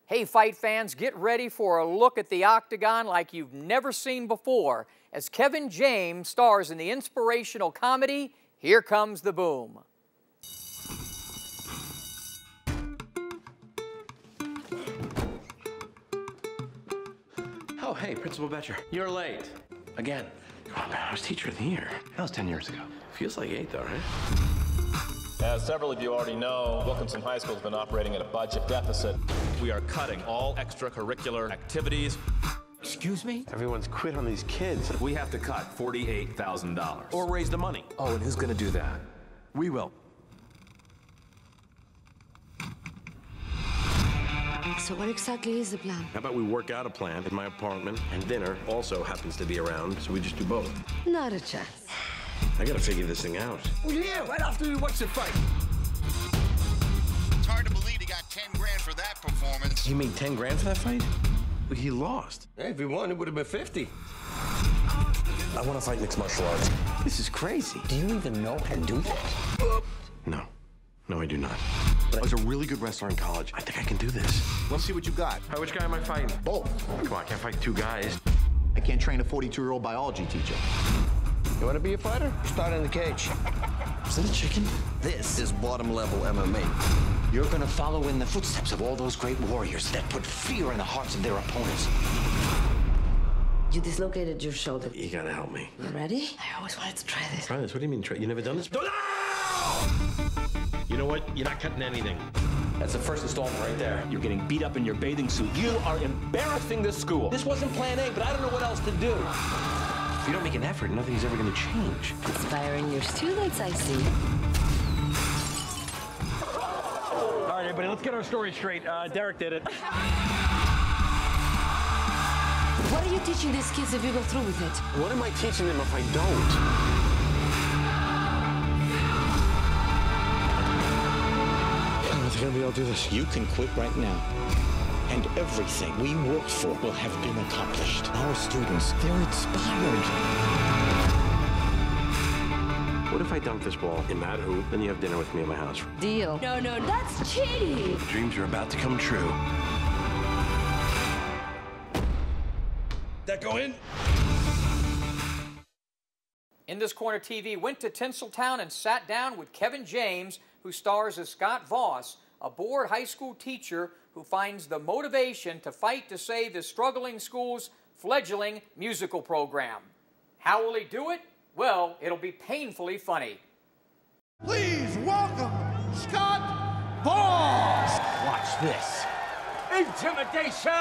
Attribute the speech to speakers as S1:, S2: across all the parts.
S1: Hey, fight fans, get ready for a look at the octagon like you've never seen before as Kevin James stars in the inspirational comedy, Here Comes the Boom.
S2: Oh, hey, Principal Betcher. You're late. Again. Oh, man, I was teacher of the year. That was 10 years ago. Feels like 8, though, right?
S3: As several of you already know, Wilkinson High School has been operating at a budget deficit. We are cutting all extracurricular activities.
S2: Excuse me? Everyone's quit on these kids.
S3: We have to cut $48,000.
S2: Or raise the money.
S3: Oh, and who's gonna do that?
S2: We will.
S4: So what exactly is the plan?
S5: How about we work out a plan in my apartment, and dinner also happens to be around, so we just do both.
S4: Not a chance.
S5: I gotta figure this thing out.
S2: Oh, yeah, right after you watch the fight.
S6: It's hard to believe he got 10 grand for that performance.
S5: He made 10 grand for that fight? But he lost.
S2: Hey, if he won, it would have been 50.
S5: I want to fight mixed martial arts.
S2: This is crazy.
S7: Do you even know how to do that?
S5: No. No, I do not. But I was a really good wrestler in college. I think I can do this.
S6: Let's see what you got.
S5: All right, which guy am I fighting?
S6: Both.
S5: Come on, I can't fight 2 guys.
S6: I can't train a 42-year-old biology teacher.
S2: You want to be a fighter? Start in the cage.
S7: Is that a chicken? This is bottom-level MMA. You're gonna follow in the footsteps of all those great warriors that put fear in the hearts of their opponents.
S4: You dislocated your shoulder.
S5: You gotta help me.
S4: You ready? I always wanted to try this.
S5: Try this? What do you mean try? You never done this? You know what? You're not cutting anything.
S8: That's the first installment right there. You're getting beat up in your bathing suit. You are embarrassing this school. This wasn't plan A, but I don't know what else to do.
S5: If you don't make an effort, nothing's ever gonna change.
S4: It's fire in your students, I see.
S8: All right, everybody, let's get our story straight. Derek did it.
S4: What are you teaching these kids if you go through with it?
S5: What am I teaching them if I don't? I don't think I'm gonna be able to do this.
S7: You can quit right now. And everything we worked for will have been accomplished. Our students, they're inspired.
S5: What if I dump this ball in Mad Hoop, then you have dinner with me at my house?
S4: Deal. No, that's cheating.
S5: Dreams are about to come true.
S2: That go in?
S1: In This Corner TV went to Tinseltown and sat down with Kevin James, who stars as Scott Voss, a bored high school teacher who finds the motivation to fight to save his struggling school's fledgling musical program. How will he do it? Well, it'll be painfully funny.
S6: Please welcome Scott Voss.
S8: Watch this. Intimidation!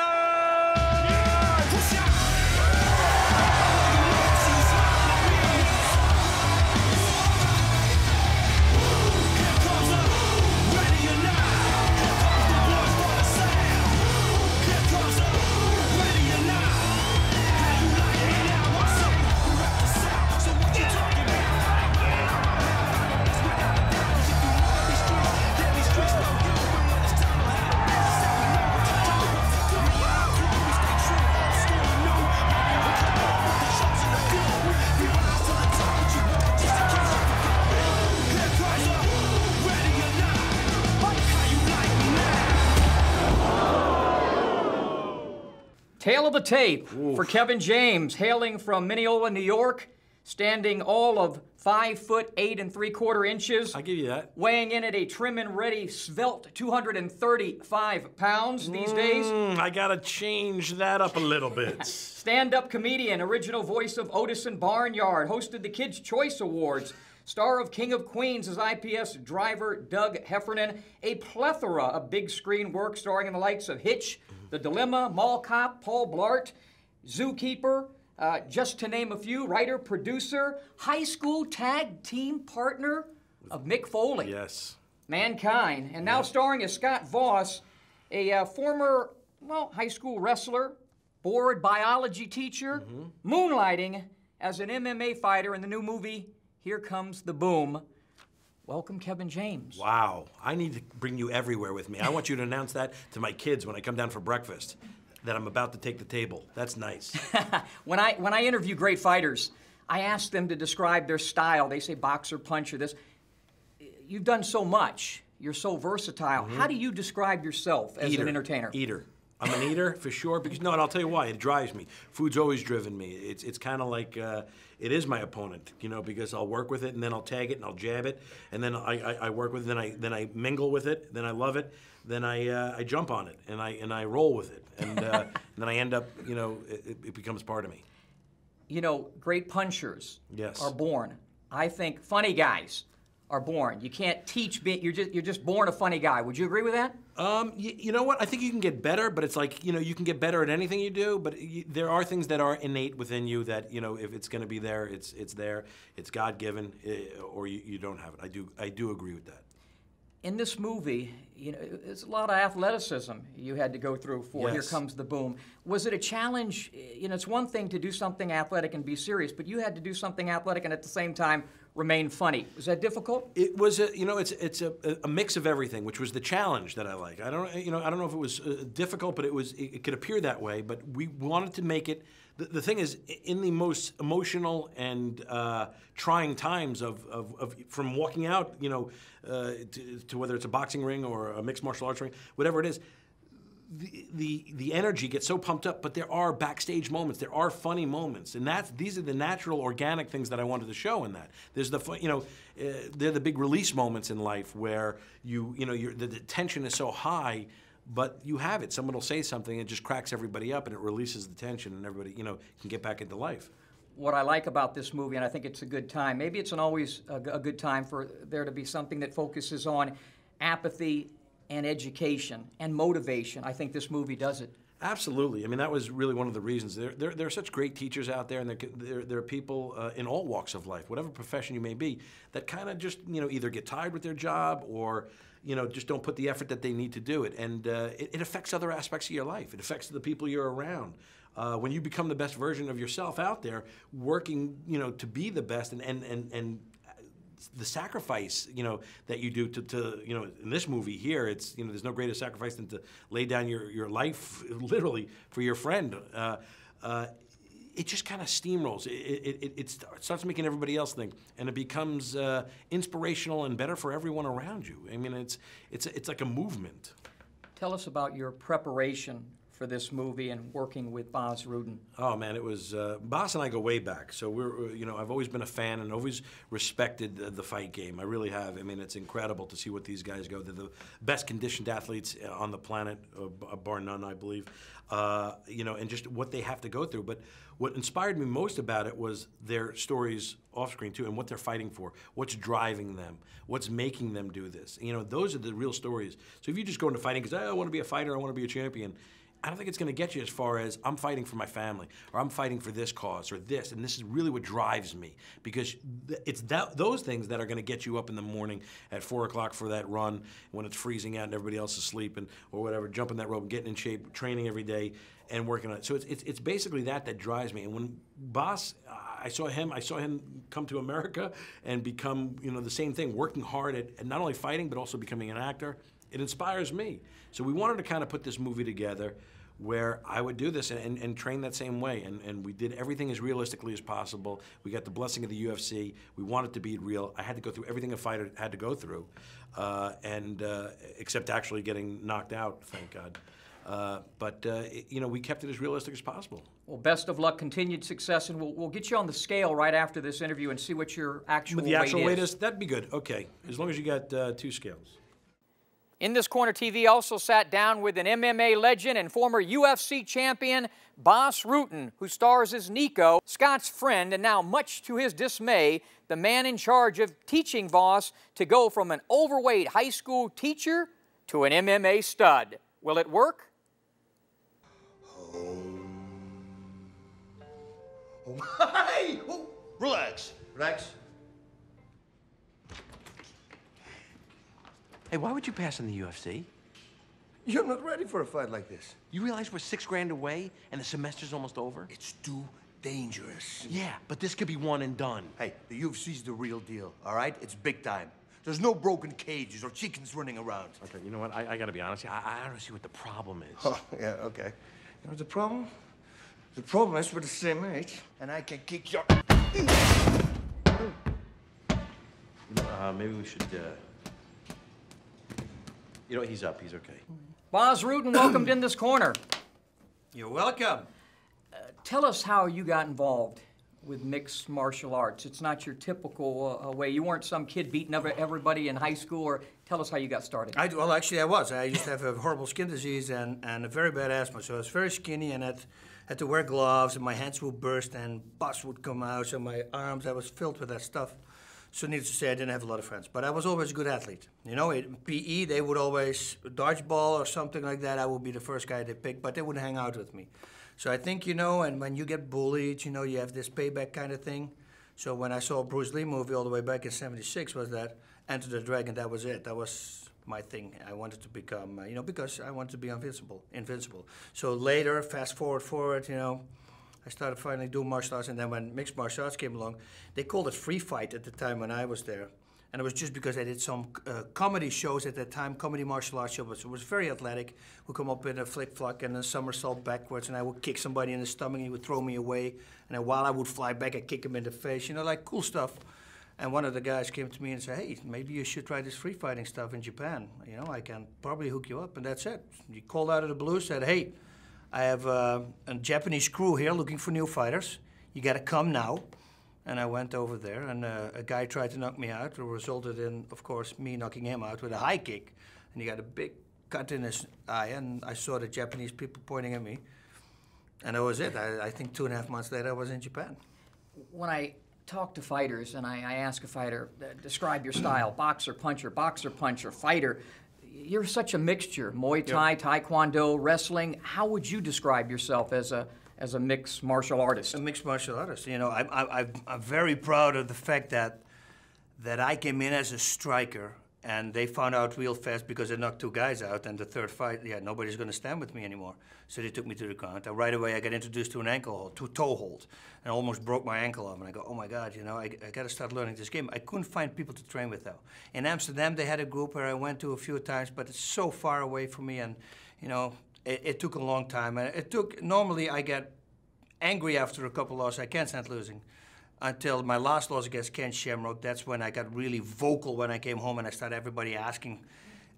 S1: Tale of the tape for Kevin James, hailing from Mineola, New York, standing all of 5'8" 3/4".
S2: I give you that.
S1: Weighing in at a trim and ready, svelte 235 pounds these days.
S2: I gotta change that up a little bit.
S1: Stand-up comedian, original voice of Otis and Barnyard, hosted the Kids' Choice Awards, star of King of Queens as IPS driver Doug Heffernan, a plethora of big screen work starring in the likes of Hitch, The Dilemma, Mall Cop, Paul Blart, Zookeeper, just to name a few, writer, producer, high school tag team partner of Mick Foley.
S2: Yes.
S1: Mankind, and now starring as Scott Voss, a former, high school wrestler, bored biology teacher, moonlighting as an MMA fighter in the new movie, Here Comes the Boom. Welcome, Kevin James.
S2: Wow. I need to bring you everywhere with me. I want you to announce that to my kids when I come down for breakfast, that I'm about to take the table. That's nice.
S1: When I interview great fighters, I ask them to describe their style. They say boxer, puncher, this. You've done so much. You're so versatile. How do you describe yourself as an entertainer?
S2: Eater. I'm an eater for sure. Because no, and I'll tell you why. It drives me. Food's always driven me. It's kind of like it is my opponent, you know, because I'll work with it and then I'll tag it and I'll jab it and then I work with it. Then I mingle with it. Then I love it. Then I jump on it and I roll with it and then I end up, you know, it becomes part of me.
S1: You know, great punchers
S2: Yes.
S1: are born. I think funny guys are born. You can't teach. You're just born a funny guy. Would you agree with that?
S2: You know what? I think you can get better, but it's like, you know, you can get better at anything you do, but there are things that are innate within you that, you know, if it's going to be there, it's there, it's God-given, or you don't have it. I do agree with that.
S1: In this movie, you know, there's a lot of athleticism you had to go through for
S2: Yes.
S1: Here Comes the Boom. Was it a challenge? You know, it's one thing to do something athletic and be serious, but you had to do something athletic and at the same time remain funny. Was that difficult?
S2: It was you know, it's a mix of everything, which was the challenge that I like. I don't know if it was difficult, but it could appear that way. But we wanted to make it. The thing is, in the most emotional and trying times of from walking out, you know, to whether it's a boxing ring or a mixed martial arts ring, whatever it is. The energy gets so pumped up, but there are backstage moments, there are funny moments, and these are the natural, organic things that I wanted to show in that. There's they're the big release moments in life where the tension is so high, but you have it. Someone will say something, it just cracks everybody up, and it releases the tension, and everybody can get back into life.
S1: What I like about this movie, and I think it's a good time, maybe it's always a good time for there to be something that focuses on apathy and education and motivation. I think this movie does it.
S2: Absolutely. I mean, that was really one of the reasons. There are such great teachers out there, and there are people in all walks of life, whatever profession you may be, that kind of just, either get tired with their job or, just don't put the effort that they need to do it. And it affects other aspects of your life. It affects the people you're around. When you become the best version of yourself out there, working, to be the best and the sacrifice, that you do to in this movie here, it's, there's no greater sacrifice than to lay down your life, literally, for your friend. It just kind of steamrolls. It starts making everybody else think, and it becomes inspirational and better for everyone around you. I mean, it's like a movement.
S1: Tell us about your preparation for this movie and working with Bas Rutten.
S2: Oh man, it was Bas and I go way back. So I've always been a fan and always respected the fight game. I really have. I mean, it's incredible to see what these guys go. They're the best conditioned athletes on the planet, bar none, I believe. And just what they have to go through. But what inspired me most about it was their stories off screen too, and what they're fighting for, what's driving them, what's making them do this. Those are the real stories. So if you just go into fighting because I want to be a fighter, I want to be a champion, I don't think it's going to get you as far as I'm fighting for my family, or I'm fighting for this cause, or this, and this is really what drives me, because it's those things that are going to get you up in the morning at 4 o'clock for that run when it's freezing out and everybody else is sleeping, or whatever, jumping that rope, getting in shape, training every day, and working on it. So it's basically that drives me. And when Bas, I saw him come to America and become, the same thing, working hard at not only fighting, but also becoming an actor. It inspires me. So we wanted to kind of put this movie together where I would do this and train that same way. And we did everything as realistically as possible. We got the blessing of the UFC. We wanted to be real. I had to go through everything a fighter had to go through, except actually getting knocked out, thank God. We kept it as realistic as possible.
S1: Well, best of luck, continued success, and we'll get you on the scale right after this interview and see what your actual weight is.
S2: With the actual weight is? That'd be good. Okay, as long as you got 2 scales.
S1: In This Corner TV also sat down with an MMA legend and former UFC champion, Bas Rutten, who stars as Nico, Scott's friend, and now, much to his dismay, the man in charge of teaching Bas to go from an overweight high school teacher to an MMA stud. Will it work?
S6: Hey! Oh, relax. Relax.
S7: Hey, why would you pass in the UFC?
S6: You're not ready for a fight like this.
S7: You realize we're $6 grand away and the semester's almost over?
S6: It's too dangerous.
S7: Yeah, but this could be one and done.
S6: Hey, the UFC's the real deal, all right? It's big time. There's no broken cages or chickens running around.
S5: Okay, you know what? I gotta be honest. I don't see what the problem is.
S6: Oh, yeah, okay. You know the problem? The problem is we're the same age, and I can kick your...
S5: Maybe we should You know, he's up. He's okay.
S1: Bas Rutten, welcomed in this corner.
S9: You're welcome.
S1: Tell us how you got involved with mixed martial arts. It's not your typical way. You weren't some kid beating everybody in high school, or tell us how you got started.
S9: Well, actually, I was. I used to have a horrible skin disease and a very bad asthma, so I was very skinny and had to wear gloves, and my hands would burst and pus would come out, so my arms, I was filled with that stuff. So needless to say, I didn't have a lot of friends, but I was always a good athlete. You know, in PE, they would always, dodgeball or something like that, I would be the first guy they picked, but they wouldn't hang out with me. So I think, you know, and when you get bullied, you know, you have this payback kind of thing. So when I saw a Bruce Lee movie all the way back in '76, was that Enter the Dragon, that was it. That was my thing. I wanted to become, you know, because I wanted to be invincible. So later, fast forward, you know, I started finally doing martial arts, and then when mixed martial arts came along, they called it free fight at the time when I was there. And it was just because I did some comedy shows at that time, comedy martial arts shows. It was very athletic. We'd come up in a flick-flock and a somersault backwards, and I would kick somebody in the stomach, and he would throw me away. And then while I would fly back, I'd kick him in the face, you know, like cool stuff. And one of the guys came to me and said, hey, maybe you should try this free fighting stuff in Japan. You know, I can probably hook you up, and that's it. He called out of the blue, said, hey, I have a Japanese crew here looking for new fighters. You got to come now. And I went over there, and a guy tried to knock me out. It resulted in, of course, me knocking him out with a high kick. And he got a big cut in his eye, and I saw the Japanese people pointing at me. And that was it. I think 2.5 months later, I was in Japan.
S1: When I talk to fighters and I ask a fighter, describe your style, boxer, puncher, fighter, you're such a mixture, Muay Thai,
S9: Yep.
S1: Taekwondo, wrestling. How would you describe yourself as a mixed martial artist?
S9: A mixed martial artist. You know, I'm very proud of the fact that I came in as a striker, and they found out real fast because I knocked 2 guys out, and the third fight, yeah, nobody's going to stand with me anymore. So they took me to the ground. And right away, I got introduced to an ankle hold, to a toe hold, and I almost broke my ankle off. And I go, oh my God, you know, I got to start learning this game. I couldn't find people to train with though. In Amsterdam, they had a group where I went to a few times, but it's so far away from me, and you know, it took a long time. And it took. Normally, I get angry after a couple losses. I can't stand losing. Until my last loss against Ken Shamrock, that's when I got really vocal when I came home and I started everybody asking,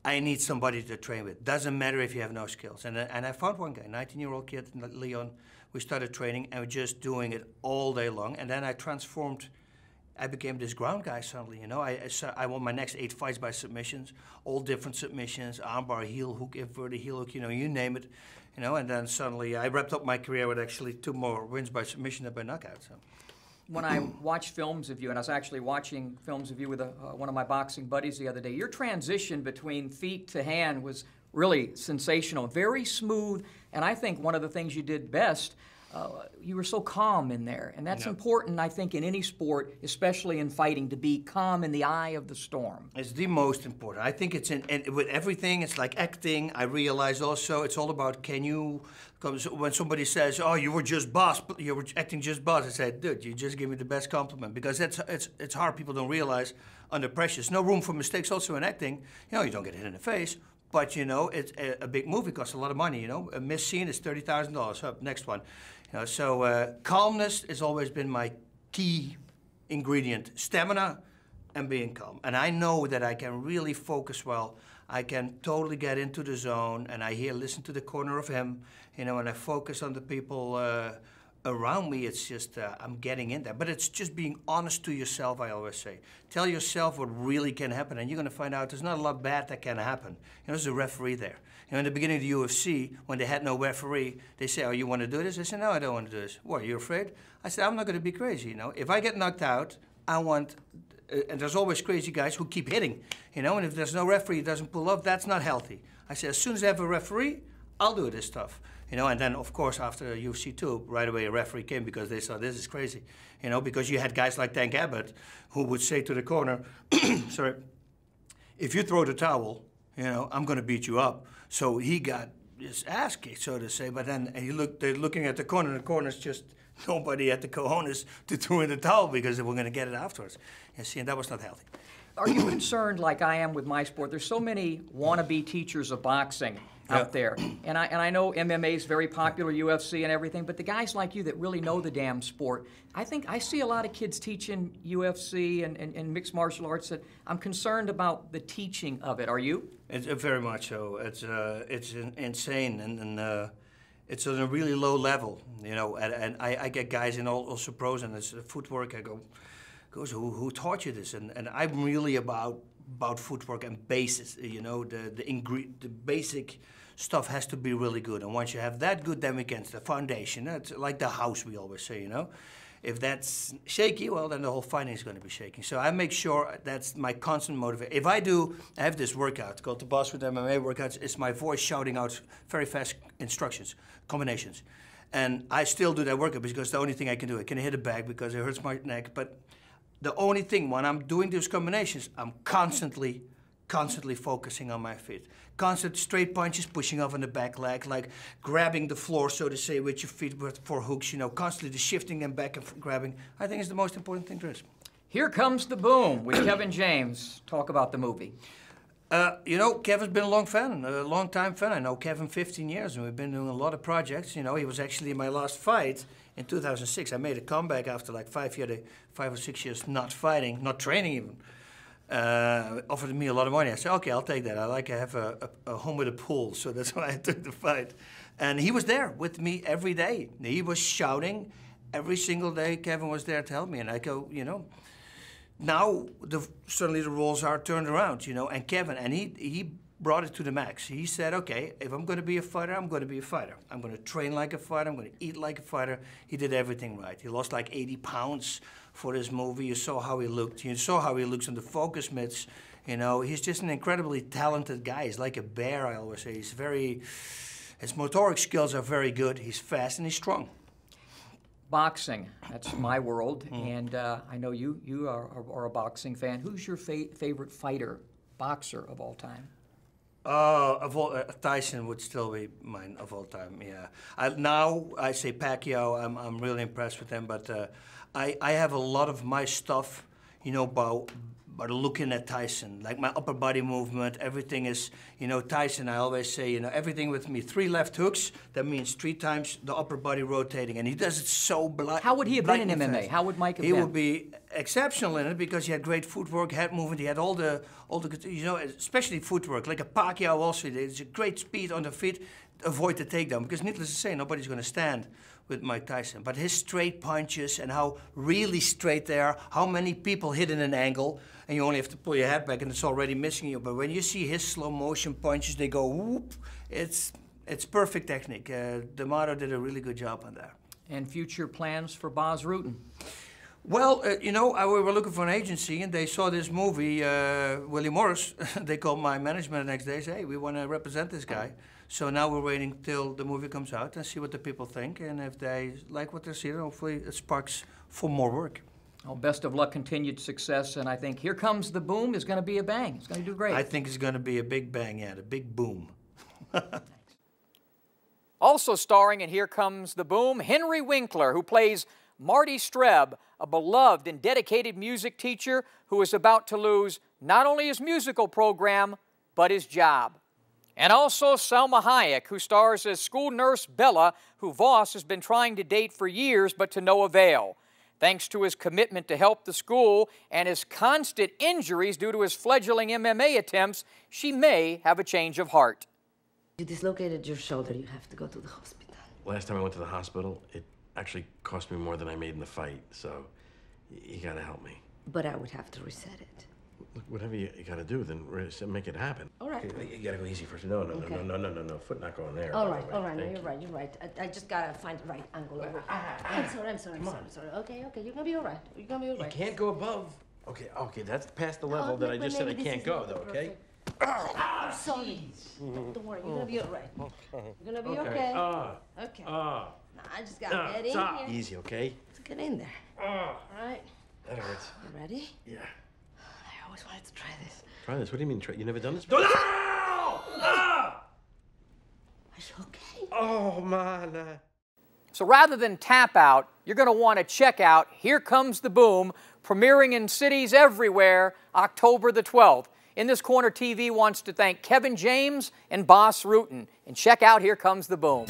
S9: I need somebody to train with. Doesn't matter if you have no skills. And I found one guy, 19-year-old kid in Leon. We started training and we're just doing it all day long. And then I transformed, I became this ground guy suddenly, you know. I won my next 8 fights by submissions, all different submissions, armbar, heel hook, inverted heel hook, you know, you name it. You know, and then suddenly I wrapped up my career with actually 2 more wins by submission than by knockout. So.
S1: When I watch films of you, and I was actually watching films of you with one of my boxing buddies the other day, your transition between feet to hand was really sensational, very smooth, and I think one of the things you did best, you were so calm in there, and that's important, I think, in any sport, especially in fighting, to be calm in the eye of the storm.
S9: It's the most important. I think it's and with everything, it's like acting. I realize also it's all about can you, when somebody says, oh, you were just boss, you were acting just boss, I said, dude, you just gave me the best compliment, because it's hard. People don't realize under pressure. There's no room for mistakes also in acting. You know, you don't get hit in the face, but you know, it's a big movie costs a lot of money, you know. A missed scene is $30,000. Up, next one. You know, so calmness has always been my key ingredient. Stamina and being calm. And I know that I can really focus well. I can totally get into the zone, and I listen to the corner of him, you know, and I focus on the people around me. It's just, I'm getting in there. But it's just being honest to yourself, I always say. Tell yourself what really can happen, and you're going to find out there's not a lot bad that can happen. You know, there's a referee there. You know, in the beginning of the UFC, when they had no referee, they say, oh, you want to do this? I said, no, I don't want to do this. What, you're afraid? I said, I'm not going to be crazy, you know. If I get knocked out, I want, and there's always crazy guys who keep hitting, you know, and if there's no referee, doesn't pull up, that's not healthy. I said, as soon as I have a referee, I'll do this stuff. You know, and then, of course, after UFC 2, right away a referee came because they saw this is crazy. You know, because you had guys like Dan Gabbard who would say to the corner, sorry, if you throw the towel, you know, I'm going to beat you up. So he got his ass kicked, so to say. But then they're looking at the corner, and the corner's just nobody at the cojones to throw in the towel because they were going to get it afterwards. You see, and that was not healthy.
S1: Are you concerned, like I am with my sport? There's so many wannabe teachers of boxing out there. And I know MMA is very popular, UFC and everything, but the guys like you that really know the damn sport, I think I see a lot of kids teaching UFC and mixed martial arts that I'm concerned about the teaching of it. Are you?
S9: It's very much so. It's insane, and it's on a really low level, you know. And I get guys in also pros, and it's footwork. I go, who taught you this? And I'm really about footwork and basis. You know, the basic stuff has to be really good. And once you have that good, then we can the foundation. It's like the house, we always say, you know. If that's shaky, well, then the whole fighting is going to be shaking. So I make sure that's my constant motivation. If I have this workout called the Bas Rutten MMA workouts. It's my voice shouting out very fast instructions, combinations. And I still do that workout because it's the only thing I can do. I can hit a bag because it hurts my neck. But the only thing, when I'm doing those combinations, I'm constantly focusing on my feet. Constant straight punches, pushing off on the back leg, like grabbing the floor, so to say, with your feet with 4 hooks, you know, constantly shifting them back and grabbing. I think it's the most important thing there is.
S1: Here Comes the Boom with Kevin James. Talk about the movie.
S9: You know, Kevin's been a long time fan. I know Kevin 15 years, and we've been doing a lot of projects. You know, he was actually in my last fight in 2006. I made a comeback after like 5 or 6 years not fighting, not training even. Offered me a lot of money. I said, okay, I'll take that. I have a home with a pool, so that's why I took the fight. And he was there with me every day. He was shouting every single day. Kevin was there to help me, and I go, you know, now suddenly the roles are turned around, you know. And Kevin, and he brought it to the max. He said, okay, if I'm going to be a fighter, I'm going to be a fighter. I'm going to train like a fighter. I'm going to eat like a fighter. He did everything right. He lost like 80 pounds for this movie. You saw how he looked. You saw how he looks on the focus mitts. You know, he's just an incredibly talented guy. He's like a bear, I always say. His motoric skills are very good. He's fast and he's strong.
S1: Boxing, that's my world, and I know you are a boxing fan. Who's your favorite fighter, boxer of all time?
S9: Tyson would still be mine of all time. Yeah. Now I say Pacquiao. I'm really impressed with him, but I have a lot of my stuff, you know, about looking at Tyson, like my upper body movement. Everything is, you know, Tyson. I always say, you know, everything with me. 3 left hooks. That means 3 times the upper body rotating, and he does it so black.
S1: How would he have been in MMA? How would Mike have been?
S9: He would be exceptional in it because he had great footwork, head movement. He had all the, you know, especially footwork. Like a Pacquiao also, there's a great speed on the feet. Avoid the takedown because, needless to say, nobody's going to stand with Mike Tyson. But his straight punches and how really straight they are, how many people hit in an angle, and you only have to pull your head back and it's already missing you. But when you see his slow motion punches, they go whoop. It's perfect technique. D'Amato did a really good job on that.
S1: And future plans for Bas Rutten?
S9: Well, you know, we were looking for an agency, and they saw this movie, Willie Morris. They called my management the next day and said, hey, we want to represent this guy. So now we're waiting till the movie comes out and see what the people think. And if they like what they see, hopefully it sparks for more work.
S1: Well, best of luck, continued success, and I think Here Comes the Boom is going to be a bang. It's going to do great.
S9: I think it's going to be a big bang, yeah, the big boom.
S1: Also starring in Here Comes the Boom, Henry Winkler, who plays Marty Streb, a beloved and dedicated music teacher who is about to lose not only his musical program, but his job. And also Selma Hayek, who stars as school nurse Bella, who Voss has been trying to date for years, but to no avail. Thanks to his commitment to help the school and his constant injuries due to his fledgling MMA attempts, she may have a change of heart.
S4: You dislocated your shoulder. You have to go to the hospital.
S5: Last time I went to the hospital, it actually cost me more than I made in the fight, so you gotta help me.
S4: But I would have to reset it.
S5: Look, whatever you gotta do, then make it happen.
S4: All right.
S5: You gotta go easy first. No, foot not going there.
S4: All right, no, you're right. I just gotta find the right angle over. I'm sorry. Okay, you're gonna be all right. You're gonna be all right.
S5: You can't go above. Okay, that's past the level that I just said I can't go, though, okay?
S4: I'm sorry. Don't worry, you're gonna be all right. You're gonna be okay. Okay. Now I just gotta get in here.
S5: Easy, okay?
S4: Let's get in there. All right.
S5: That hurts.
S4: You ready?
S5: Yeah.
S4: I always wanted to try this.
S5: Try this? What do you mean try? You never done this before?
S4: Are you okay?
S5: Oh, man.
S1: So rather than tap out, you're going to want to check out Here Comes the Boom, premiering in cities everywhere October the 12th. In this corner, TV wants to thank Kevin James and Bas Rutten. And check out Here Comes the Boom.